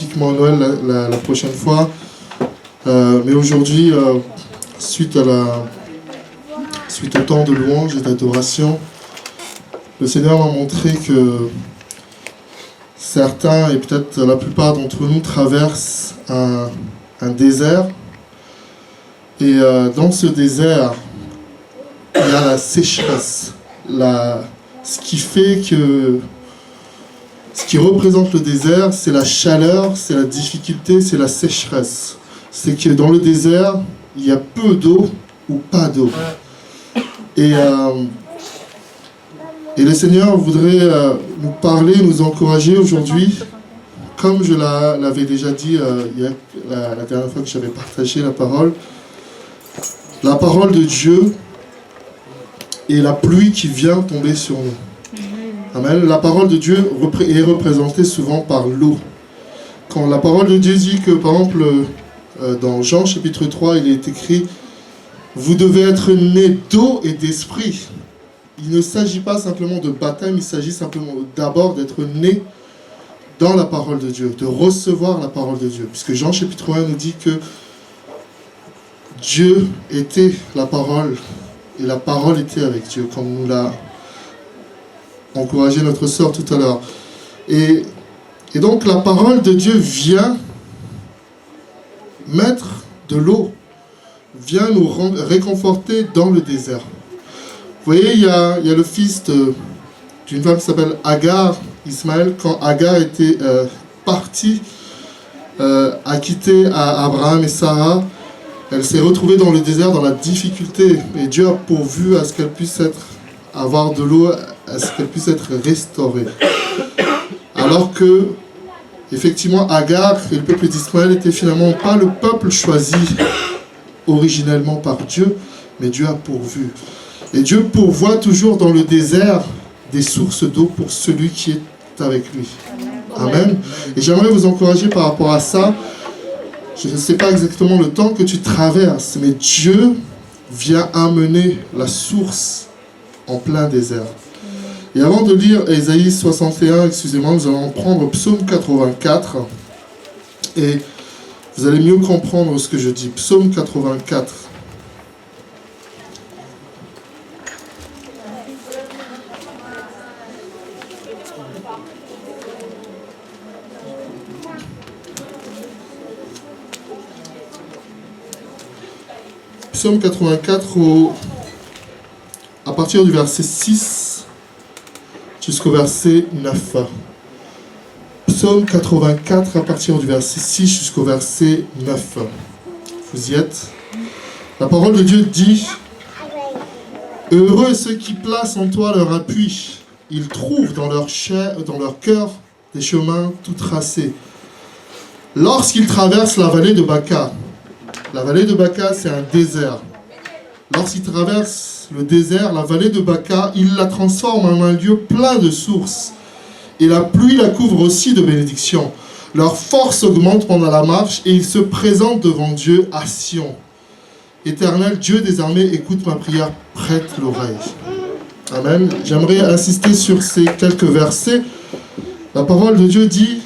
spécifiquement Noël la prochaine fois. Mais aujourd'hui, suite au temps de louange et d'adoration, le Seigneur m'a montré que certains, et peut-être la plupart d'entre nous, traversent un désert. Et dans ce désert, il y a la sécheresse. Ce qui représente le désert, c'est la chaleur, c'est la difficulté, c'est la sécheresse. C'est que dans le désert, il y a peu d'eau ou pas d'eau. Et le Seigneur voudrait nous parler, nous encourager aujourd'hui, comme je l'avais déjà dit la dernière fois que j'avais partagé la parole de Dieu et la pluie qui vient tomber sur nous. Amen. La parole de Dieu est représentée souvent par l'eau. Quand la parole de Dieu dit que, par exemple, dans Jean chapitre 3, il est écrit « Vous devez être nés d'eau et d'esprit ». Il ne s'agit pas simplement de baptême, il s'agit simplement d'abord d'être né dans la parole de Dieu, de recevoir la parole de Dieu. Puisque Jean chapitre 1 nous dit que Dieu était la parole et la parole était avec Dieu, comme nous l'a encouragé notre sœur tout à l'heure. Et donc la parole de Dieu vient mettre de l'eau, vient nous réconforter dans le désert. Vous voyez, il y a le fils d'une femme qui s'appelle Agar, Ismaël, quand Agar était partie à quitter Abraham et Sarah, elle s'est retrouvée dans le désert, dans la difficulté. Et Dieu a pourvu à ce qu'elle puisse avoir de l'eau, à ce qu'elle puisse être restaurée. Alors que, effectivement, Agar et le peuple d'Israël n'étaient finalement pas le peuple choisi originellement par Dieu, mais Dieu a pourvu. Et Dieu pourvoit toujours dans le désert des sources d'eau pour celui qui est avec lui. Amen. Et j'aimerais vous encourager par rapport à ça. Je ne sais pas exactement le temps que tu traverses, mais Dieu vient amener la source en plein désert. Et avant de lire Ésaïe 61, excusez-moi, nous allons prendre Psaume 84 et vous allez mieux comprendre ce que je dis. Psaume 84. Psaume 84 à partir du verset 6 jusqu'au verset 9. Psaume 84 à partir du verset 6 jusqu'au verset 9. Vous y êtes? La parole de Dieu dit « Heureux ceux qui placent en toi leur appui. Ils trouvent dans leur cœur des chemins tout tracés. Lorsqu'ils traversent la vallée de Baca. » La vallée de Baca, c'est un désert. Lorsqu'ils traversent le désert, la vallée de Baca, ils la transforment en un lieu plein de sources. Et la pluie la couvre aussi de bénédictions. Leur force augmente pendant la marche et ils se présentent devant Dieu à Sion. Éternel Dieu des armées, écoute ma prière, prête l'oreille. Amen. J'aimerais insister sur ces quelques versets. La parole de Dieu dit,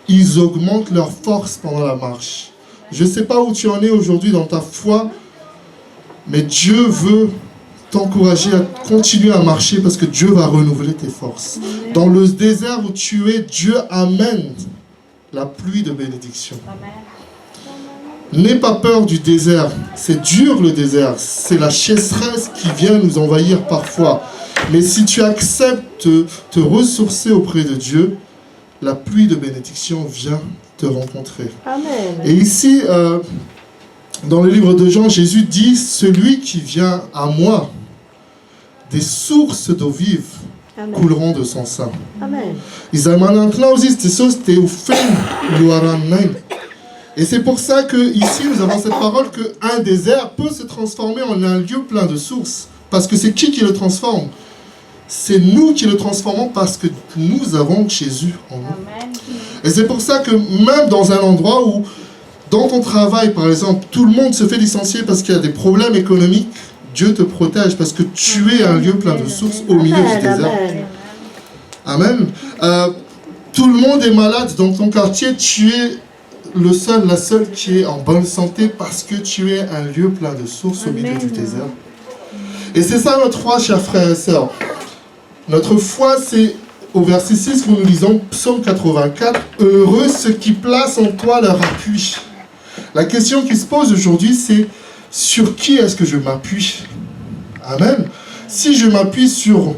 ils augmentent leur force pendant la marche. Je ne sais pas où tu en es aujourd'hui dans ta foi, mais Dieu veut t'encourager à continuer à marcher parce que Dieu va renouveler tes forces. Dans le désert où tu es, Dieu amène la pluie de bénédiction. N'aie pas peur du désert. C'est dur le désert. C'est la sécheresse qui vient nous envahir parfois. Mais si tu acceptes de te ressourcer auprès de Dieu, la pluie de bénédiction vient te rencontrer. Amen. Et ici, dans le livre de Jean, Jésus dit « Celui qui vient à moi, des sources d'eau vive couleront de son sein. » Amen. Et c'est pour ça que ici nous avons cette parole qu'un désert peut se transformer en un lieu plein de sources. Parce que c'est qui le transforme? C'est nous qui le transformons parce que nous avons Jésus en nous. Amen. Et c'est pour ça que même dans un endroit où, dans ton travail par exemple, tout le monde se fait licencier parce qu'il y a des problèmes économiques, Dieu te protège parce que tu es un lieu plein de sources au milieu du désert. Amen. Tout le monde est malade dans ton quartier, tu es le seul, la seule qui est en bonne santé parce que tu es un lieu plein de sources au milieu du désert. Et c'est ça notre foi, chers frères et sœurs. Notre foi, c'est au verset 6 que nous lisons, Psaume 84, « Heureux ceux qui placent en toi leur appui ». La question qui se pose aujourd'hui, c'est sur qui est-ce que je m'appuie? Amen. Si je m'appuie sur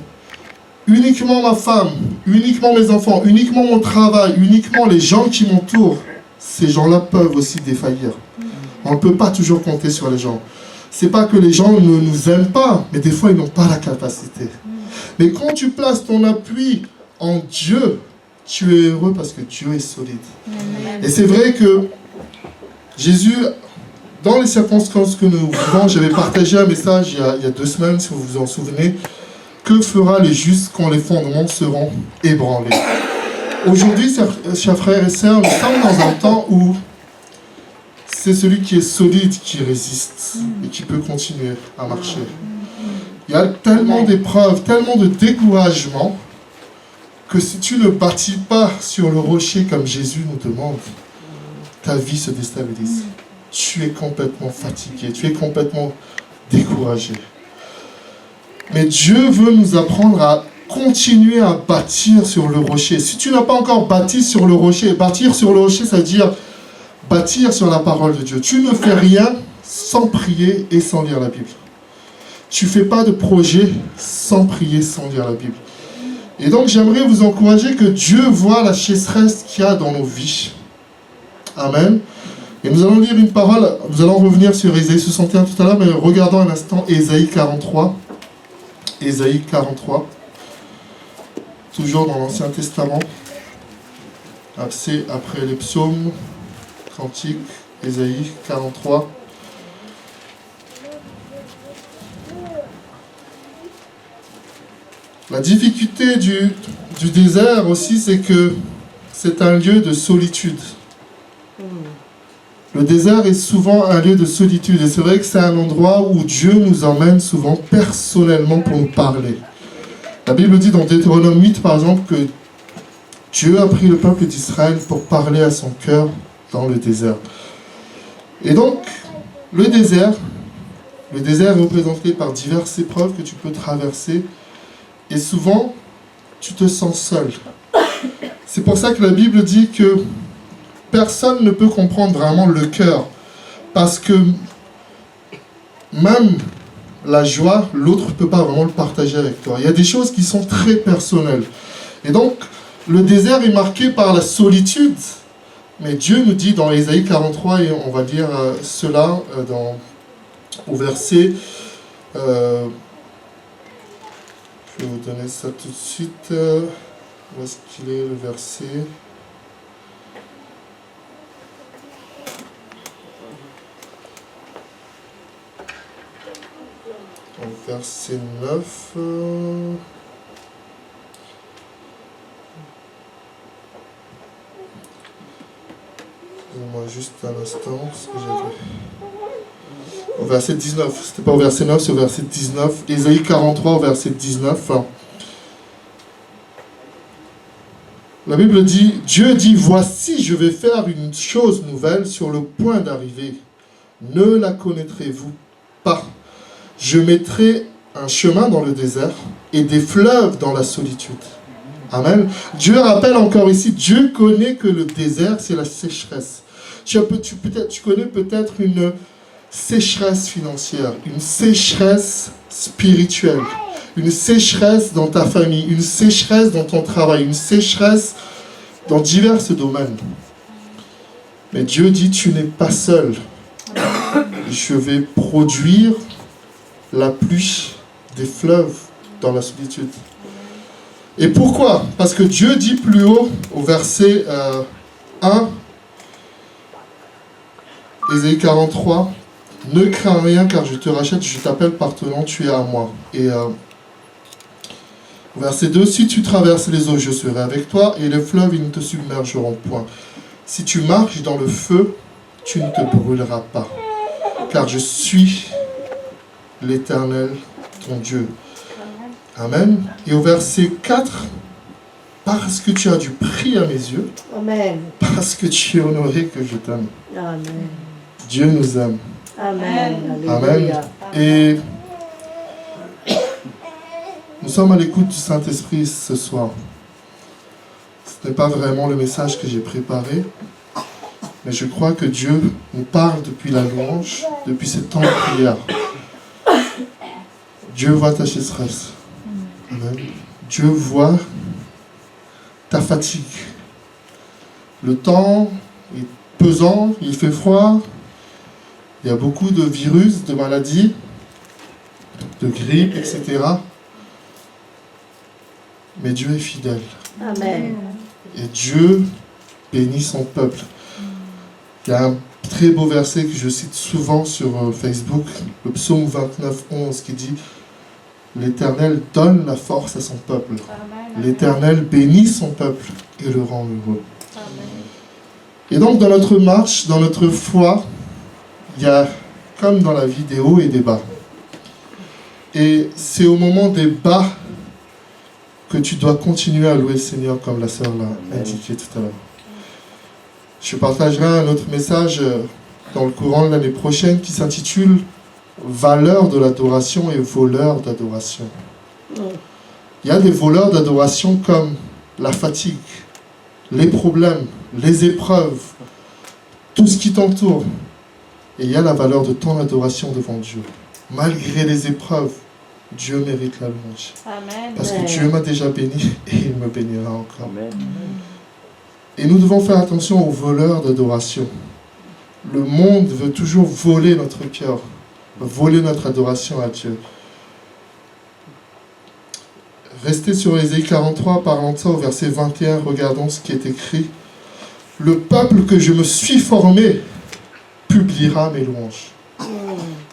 uniquement ma femme, uniquement mes enfants, uniquement mon travail, uniquement les gens qui m'entourent, ces gens-là peuvent aussi défaillir. On ne peut pas toujours compter sur les gens. C'est pas que les gens ne nous aiment pas, mais des fois ils n'ont pas la capacité. Mais quand tu places ton appui en Dieu, tu es heureux parce que Dieu est solide. Et c'est vrai que Jésus, dans les circonstances que nous vivons, j'avais partagé un message il y a 2 semaines, si vous vous en souvenez. Que fera les justes quand les fondements seront ébranlés? Aujourd'hui, chers frères et sœurs, nous sommes dans un temps où c'est celui qui est solide qui résiste et qui peut continuer à marcher. Il y a tellement d'épreuves, tellement de découragement, que si tu ne bâtis pas sur le rocher comme Jésus nous demande, ta vie se déstabilise. Tu es complètement fatigué, tu es complètement découragé. Mais Dieu veut nous apprendre à continuer à bâtir sur le rocher. Si tu n'as pas encore bâti sur le rocher, bâtir sur le rocher, ça veut dire bâtir sur la parole de Dieu. Tu ne fais rien sans prier et sans lire la Bible. Tu ne fais pas de projet sans prier, sans lire la Bible. Et donc j'aimerais vous encourager que Dieu voit la sécheresse qu'il y a dans nos vies. Amen. Et nous allons lire une parole, nous allons revenir sur Ésaïe 61 tout à l'heure, mais regardons un instant Ésaïe 43. Ésaïe 43, toujours dans l'Ancien Testament, après les psaumes, cantiques, Ésaïe 43. La difficulté du désert aussi, c'est que c'est un lieu de solitude. Le désert est souvent un lieu de solitude et c'est vrai que c'est un endroit où Dieu nous emmène souvent personnellement pour nous parler. La Bible dit dans Deutéronome 8 par exemple que Dieu a pris le peuple d'Israël pour parler à son cœur dans le désert. Et donc, le désert est représenté par diverses épreuves que tu peux traverser et souvent, tu te sens seul. C'est pour ça que la Bible dit que personne ne peut comprendre vraiment le cœur. Parce que même la joie, l'autre ne peut pas vraiment le partager avec toi. Il y a des choses qui sont très personnelles. Et donc, le désert est marqué par la solitude. Mais Dieu nous dit dans Ésaïe 43, et on va lire cela au verset... je vais vous donner ça tout de suite. Où est-ce qu'il est le verset? Verset 9. Excusez-moi juste un instant, ce que j'avais. Au verset 19, c'était pas au verset 9, c'est au verset 19. Ésaïe 43, au verset 19. La Bible dit, Dieu dit, voici, je vais faire une chose nouvelle sur le point d'arriver. Ne la connaîtrez-vous pas? Je mettrai un chemin dans le désert et des fleuves dans la solitude. Amen. Dieu rappelle encore ici, Dieu connaît que le désert, c'est la sécheresse. Tu connais peut-être une sécheresse financière, une sécheresse spirituelle, une sécheresse dans ta famille, une sécheresse dans ton travail, une sécheresse dans divers domaines. Mais Dieu dit, tu n'es pas seul. Je vais produire la pluie des fleuves dans la solitude. Et pourquoi? Parce que Dieu dit plus haut, au verset 1, Ésaïe 43, « Ne crains rien car je te rachète, je t'appelle par ton nom, tu es à moi. » Et verset 2, « Si tu traverses les eaux, je serai avec toi, et les fleuves, ils ne te submergeront point. Si tu marches dans le feu, tu ne te brûleras pas, car je suis l'Éternel, ton Dieu. » Amen. Et au verset 4, parce que tu as du prix à mes yeux, Amen. parce que tu es honoré que je t'aime. Amen. Dieu nous aime. Amen. Amen. Alléluia. Et nous sommes à l'écoute du Saint-Esprit ce soir. Ce n'est pas vraiment le message que j'ai préparé, mais je crois que Dieu nous parle depuis la louange, depuis ce temps de prière. Dieu voit ta sécheresse. Amen. Dieu voit ta fatigue. Le temps est pesant, il fait froid, il y a beaucoup de virus, de maladies, de grippe, etc. Mais Dieu est fidèle. Amen. Et Dieu bénit son peuple. Il y a un très beau verset que je cite souvent sur Facebook, le psaume 29, 11, qui dit « L'Éternel donne la force à son peuple. L'Éternel bénit son peuple et le rend heureux. » Et donc dans notre marche, dans notre foi, il y a, comme dans la vie, des hauts et des bas. Et c'est au moment des bas que tu dois continuer à louer le Seigneur, comme la sœur l'a indiqué tout à l'heure. Je partagerai un autre message dans le courant de l'année prochaine qui s'intitule « Valeur de l'adoration et voleur d'adoration ». Il y a des voleurs d'adoration comme la fatigue, les problèmes, les épreuves, tout ce qui t'entoure. Et il y a la valeur de ton adoration devant Dieu. Malgré les épreuves, Dieu mérite la louange. Amen. Parce que Dieu m'a déjà béni et il me bénira encore. Amen. Et nous devons faire attention aux voleurs d'adoration. Le monde veut toujours voler notre cœur, voler notre adoration à Dieu. Restez sur Ésaïe 43, parlant de ça au verset 21, regardons ce qui est écrit. « Le peuple que je me suis formé publiera mes louanges. »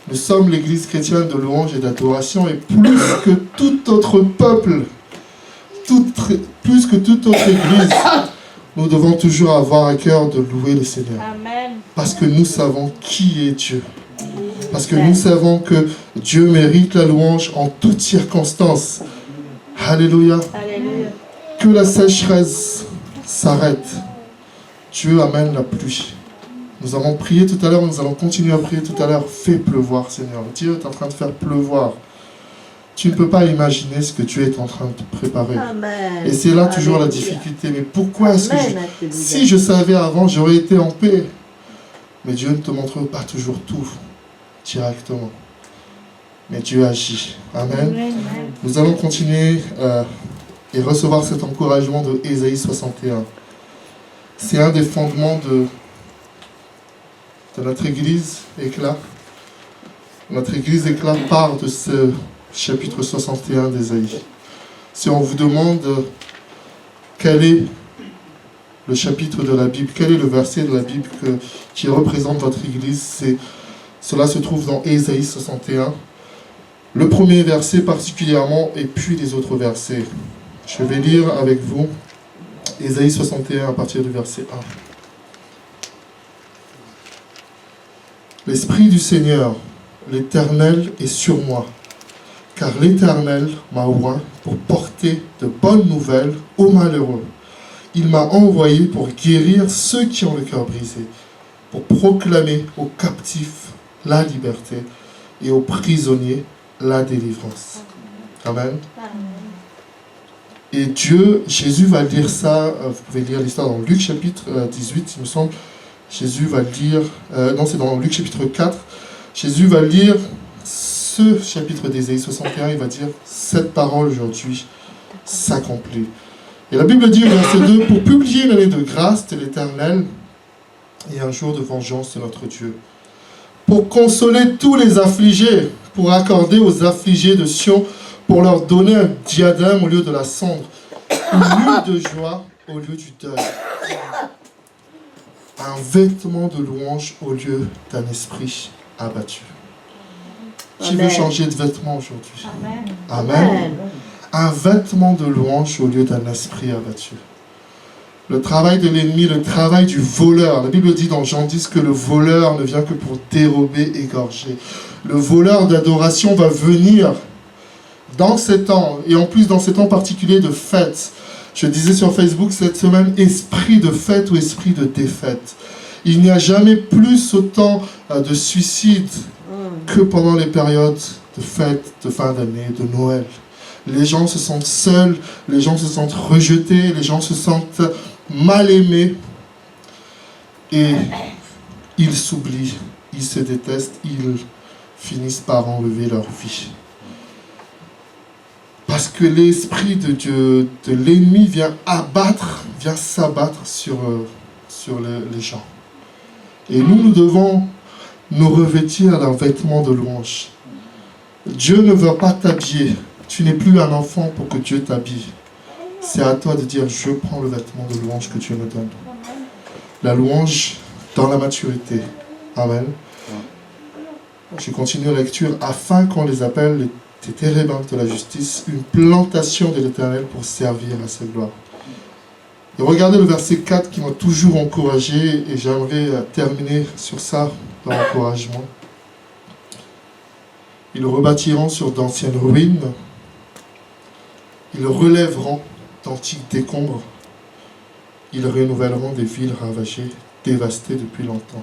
Nous sommes l'église chrétienne de louange et d'adoration et plus que tout autre peuple, plus que toute autre église, nous devons toujours avoir à cœur de louer le Seigneur. Amen. Parce que nous savons qui est Dieu. Parce que nous savons que Dieu mérite la louange en toutes circonstances. Alléluia. Alléluia. Que la sécheresse s'arrête. Dieu amène la pluie. Nous avons prié tout à l'heure, nous allons continuer à prier tout à l'heure. Fais pleuvoir, Seigneur. Dieu est en train de faire pleuvoir. Tu ne peux pas imaginer ce que Dieu est en train de préparer. Amen. Et c'est là toujours la difficulté. Mais pourquoi est-ce que si je savais avant, j'aurais été en paix? Mais Dieu ne te montre pas toujours tout directement. Mais Dieu agit. Amen. Amen. Nous allons continuer et recevoir cet encouragement de Ésaïe 61. C'est un des fondements de notre église Éclat. Notre église Éclat part de ce chapitre 61 d'Ésaïe. Si on vous demande quel est le chapitre de la Bible, quel est le verset de la Bible qui représente votre église, cela se trouve dans Ésaïe 61. Le premier verset particulièrement et puis les autres versets. Je vais lire avec vous Ésaïe 61 à partir du verset 1. L'Esprit du Seigneur, l'Éternel, est sur moi, car l'Éternel m'a oint pour porter de bonnes nouvelles aux malheureux. Il m'a envoyé pour guérir ceux qui ont le cœur brisé, pour proclamer aux captifs la liberté et aux prisonniers la délivrance. Amen. Et Jésus va lire ça, vous pouvez lire l'histoire dans Luc chapitre 18, il me semble. Jésus va lire, non c'est dans Luc chapitre 4, Jésus va lire ce chapitre d'Ésaïe 61, il va dire « Cette parole aujourd'hui s'accomplit ». Et la Bible dit au verset 2 « Pour publier une année de grâce de l'Éternel et un jour de vengeance de notre Dieu, pour consoler tous les affligés, pour accorder aux affligés de Sion, pour leur donner un diadème au lieu de la cendre, une nuit de joie au lieu du deuil, un vêtement de louange au lieu d'un esprit abattu. » Qui veut changer de vêtement aujourd'hui? Amen. Amen. Un vêtement de louange au lieu d'un esprit abattu. Le travail de l'ennemi, le travail du voleur. La Bible dit dans Jean 10 que le voleur ne vient que pour dérober, égorger. Le voleur d'adoration va venir dans ces temps, et en plus dans ces temps particuliers de fête, Je disais sur Facebook cette semaine, esprit de fête ou esprit de défaite. Il n'y a jamais plus autant de suicides que pendant les périodes de fête, de fin d'année, de Noël. Les gens se sentent seuls, les gens se sentent rejetés, les gens se sentent mal aimés. Et ils s'oublient, ils se détestent, ils finissent par enlever leur vie. Parce que l'esprit de Dieu, de l'ennemi vient s'abattre sur les gens. Et nous devons nous revêtir d'un vêtement de louange. Dieu ne veut pas t'habiller. Tu n'es plus un enfant pour que Dieu t'habille. C'est à toi de dire, je prends le vêtement de louange que Dieu me donne. La louange dans la maturité. Amen. Je continue la lecture. Afin qu'on les appelle les térébintes de la justice, une plantation de l'Éternel pour servir à sa gloire. Et regardez le verset 4 qui m'a toujours encouragé, et j'aimerais terminer sur ça, par encouragement. Ils rebâtiront sur d'anciennes ruines, ils relèveront d'antiques décombres, ils renouvelleront des villes ravagées, dévastées depuis longtemps.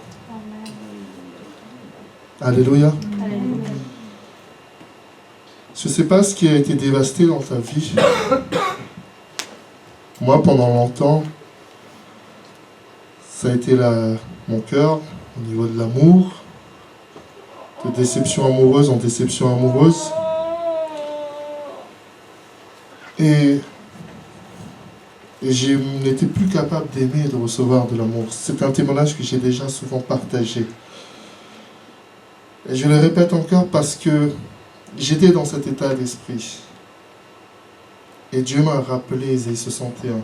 Alléluia. Alléluia. Je ne sais pas ce qui a été dévasté dans ta vie. Moi, pendant longtemps, ça a été mon cœur, au niveau de l'amour, de déception amoureuse en déception amoureuse. Et je n'étais plus capable d'aimer et de recevoir de l'amour. C'est un témoignage que j'ai déjà souvent partagé. Et je le répète encore parce que j'étais dans cet état d'esprit. Et Dieu m'a rappelé Ésaïe 61.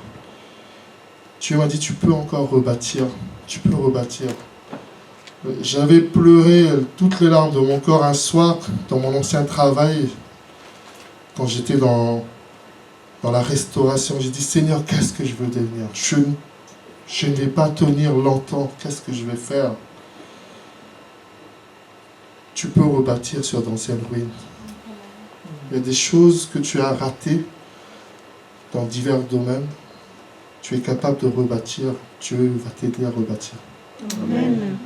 Dieu m'a dit, tu peux encore rebâtir. Tu peux rebâtir. J'avais pleuré toutes les larmes de mon corps un soir dans mon ancien travail. Quand j'étais dans la restauration, j'ai dit, Seigneur, qu'est-ce que je veux devenir? Je ne vais pas tenir longtemps. Qu'est-ce que je vais faire? Tu peux rebâtir sur d'anciennes ruines. Il y a des choses que tu as ratées dans divers domaines. Tu es capable de rebâtir. Dieu va t'aider à rebâtir. Amen.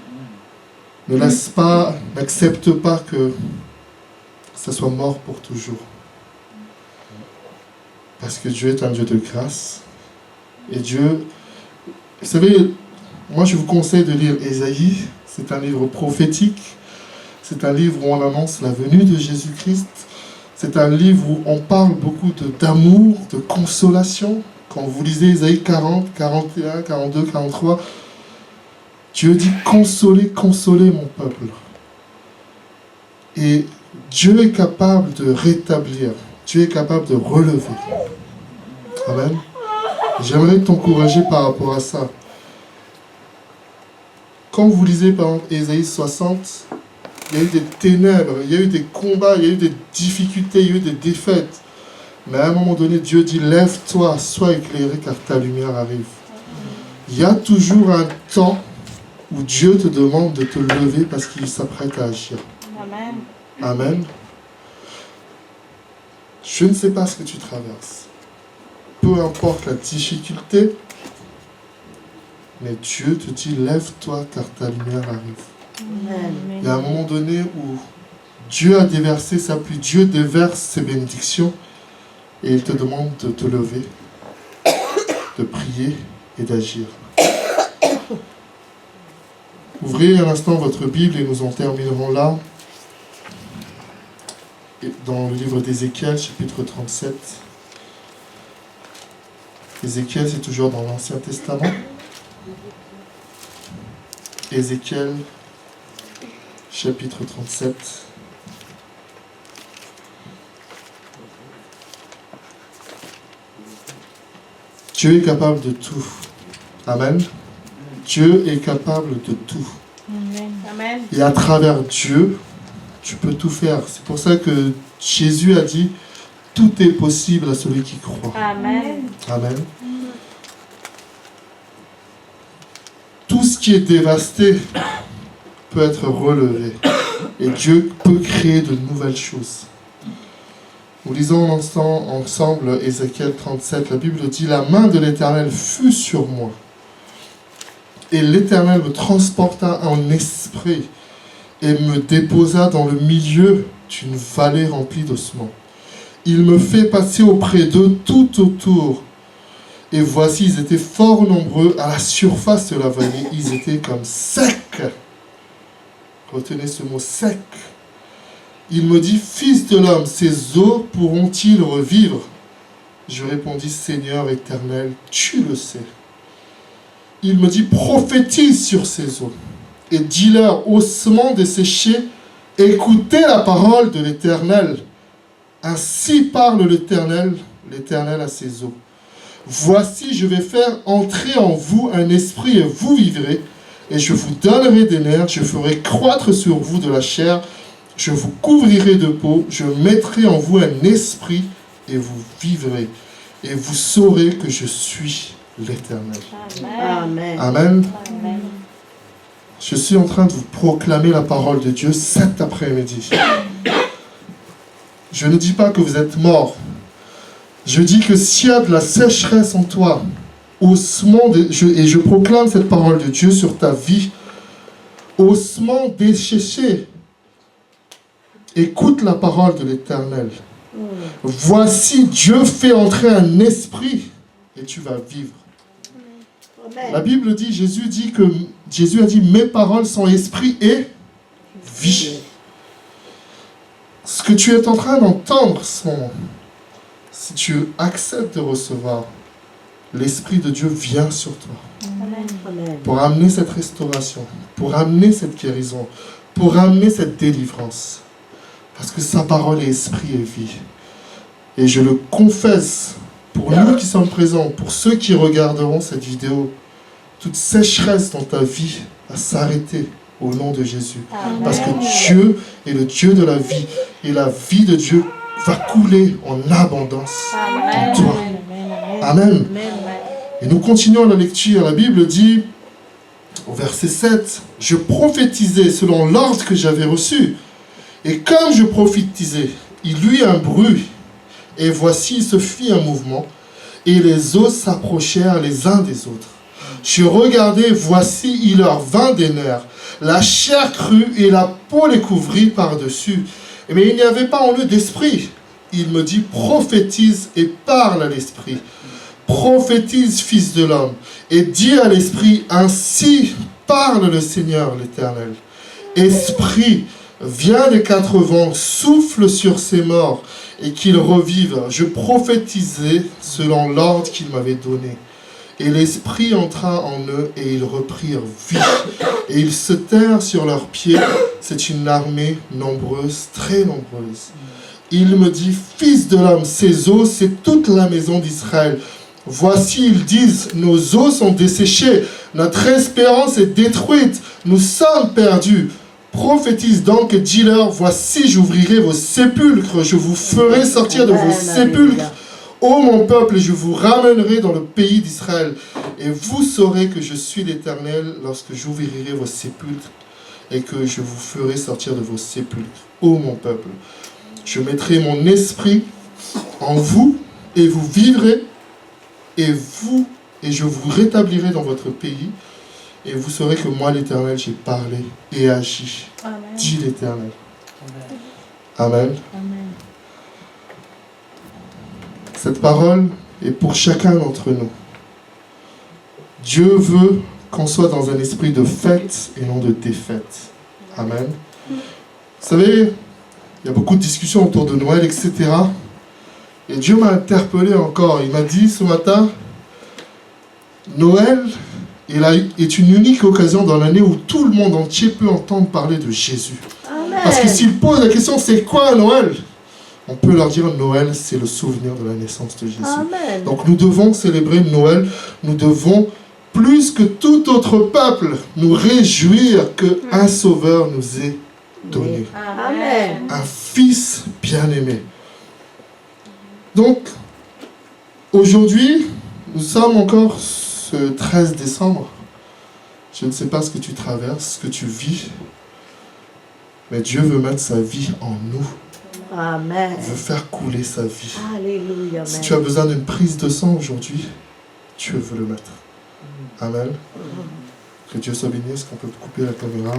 Ne laisse pas, n'accepte pas que ça soit mort pour toujours. Parce que Dieu est un Dieu de grâce. Et Dieu... Vous savez, moi je vous conseille de lire Ésaïe. C'est un livre prophétique. C'est un livre où on annonce la venue de Jésus-Christ. C'est un livre où on parle beaucoup d'amour, de consolation. Quand vous lisez Ésaïe 40, 41, 42, 43, Dieu dit « Consolez, consolez mon peuple ». Et Dieu est capable de rétablir. Dieu est capable de relever. Amen. J'aimerais t'encourager par rapport à ça. Quand vous lisez par exemple Ésaïe 60, il y a eu des ténèbres, il y a eu des combats, il y a eu des difficultés, il y a eu des défaites. Mais à un moment donné, Dieu dit, lève-toi, sois éclairé car ta lumière arrive. Il y a toujours un temps où Dieu te demande de te lever parce qu'il s'apprête à agir. Amen. Amen. Je ne sais pas ce que tu traverses. Peu importe la difficulté, mais Dieu te dit, lève-toi car ta lumière arrive. Amen. Il y a un moment donné où Dieu a déversé sa pluie, Dieu déverse ses bénédictions et il te demande de te lever, de prier et d'agir. Ouvrez un instant votre Bible et nous en terminerons là. Dans le livre d'Ézéchiel, chapitre 37. Ézéchiel, c'est toujours dans l'Ancien Testament. Ézéchiel, chapitre 37. Dieu est capable de tout. Amen. Dieu est capable de tout. Amen. Et à travers Dieu, tu peux tout faire. C'est pour ça que Jésus a dit, tout est possible à celui qui croit. Amen. Amen. Tout ce qui est dévasté peut être relevé. Et Dieu peut créer de nouvelles choses. Nous lisons ensemble Ézéchiel 37. La Bible dit « La main de l'Éternel fut sur moi, et l'Éternel me transporta en esprit et me déposa dans le milieu d'une vallée remplie d'ossements. Il me fait passer auprès d'eux tout autour. Et voici, ils étaient fort nombreux à la surface de la vallée. Ils étaient comme secs. » Retenez ce mot, sec. Il me dit, fils de l'homme, ces eaux pourront-ils revivre? Je répondis, Seigneur éternel, tu le sais. Il me dit, prophétise sur ces eaux et dis-leur, ossements desséchés, écoutez la parole de l'Éternel. Ainsi parle l'Éternel à ces eaux. Voici, je vais faire entrer en vous un esprit et vous vivrez, et je vous donnerai des nerfs, je ferai croître sur vous de la chair, je vous couvrirai de peau, je mettrai en vous un esprit et vous vivrez, et vous saurez que je suis l'Éternel. Amen. Amen. Amen. Je suis en train de vous proclamer la parole de Dieu cet après-midi. Je ne dis pas que vous êtes morts. Je dis que s'il y a de la sécheresse en toi, et je proclame cette parole de Dieu sur ta vie, ossements desséchés, écoute la parole de l'Éternel. Voici, Dieu fait entrer un esprit et tu vas vivre. Amen. La Bible dit, Jésus a dit, mes paroles sont esprit et vie. Ce que tu es en train d'entendre, si tu acceptes de recevoir, l'Esprit de Dieu vient sur toi Amen. pour amener cette restauration, pour amener cette guérison, pour amener cette délivrance. Parce que sa parole est esprit et vie. Et je le confesse pour nous qui sommes présents, pour ceux qui regarderont cette vidéo, toute sécheresse dans ta vie va s'arrêter au nom de Jésus. Amen. Parce que Dieu est le Dieu de la vie. Et la vie de Dieu va couler en abondance en toi. Amen. Et nous continuons la lecture. La Bible dit, au verset 7, « Je prophétisais selon l'ordre que j'avais reçu. Et comme je prophétisais, il y eut un bruit. Et voici, il se fit un mouvement. Et les os s'approchèrent les uns des autres. Je regardais, voici, il leur vint des nerfs. La chair crut et la peau les couvrit par-dessus. Mais il n'y avait pas en eux d'esprit. Il me dit, prophétise et parle à l'esprit. Prophétise, fils de l'homme, et dis à l'esprit, ainsi parle le Seigneur l'Éternel. Esprit, viens des quatre vents, souffle sur ces morts, et qu'ils revivent. Je prophétisais selon l'ordre qu'il m'avait donné. Et l'Esprit entra en eux, et ils reprirent vie. Et ils se tinrent sur leurs pieds. C'est une armée nombreuse, très nombreuse. Il me dit, fils de l'homme, ces os, c'est toute la maison d'Israël. Voici, ils disent, nos os sont desséchés, notre espérance est détruite, nous sommes perdus. Prophétise donc et dis-leur, voici, j'ouvrirai vos sépulcres, je vous ferai sortir de vos sépulcres. Ô mon peuple, je vous ramènerai dans le pays d'Israël, et vous saurez que je suis l'Éternel lorsque j'ouvrirai vos sépulcres, et que je vous ferai sortir de vos sépulcres. Ô mon peuple, je mettrai mon esprit en vous, et vous vivrez, et je vous rétablirai dans votre pays, et vous saurez que moi, l'Éternel, j'ai parlé et agi, Amen. dit l'Éternel. Amen. Amen. Cette parole est pour chacun d'entre nous. Dieu veut qu'on soit dans un esprit de fête et non de défaite. Amen. Vous savez, il y a beaucoup de discussions autour de Noël, etc. Et Dieu m'a interpellé encore. Il m'a dit ce matin, Noël est une unique occasion dans l'année où tout le monde entier peut entendre parler de Jésus. Amen. Parce que s'ils posent la question, c'est quoi Noël? On peut leur dire Noël, c'est le souvenir de la naissance de Jésus. Amen. Donc nous devons célébrer Noël. Nous devons, plus que tout autre peuple, nous réjouir qu'un sauveur nous est donné. Amen. Un fils bien-aimé. Donc, aujourd'hui, nous sommes encore ce 13 décembre. Je ne sais pas ce que tu traverses, ce que tu vis, mais Dieu veut mettre sa vie en nous. Amen. veut faire couler sa vie. Alléluia. Si Amen. tu as besoin d'une prise de sang aujourd'hui, Dieu veut le mettre. Amen. Que Dieu soit béni. Est-ce qu'on peut couper la caméra?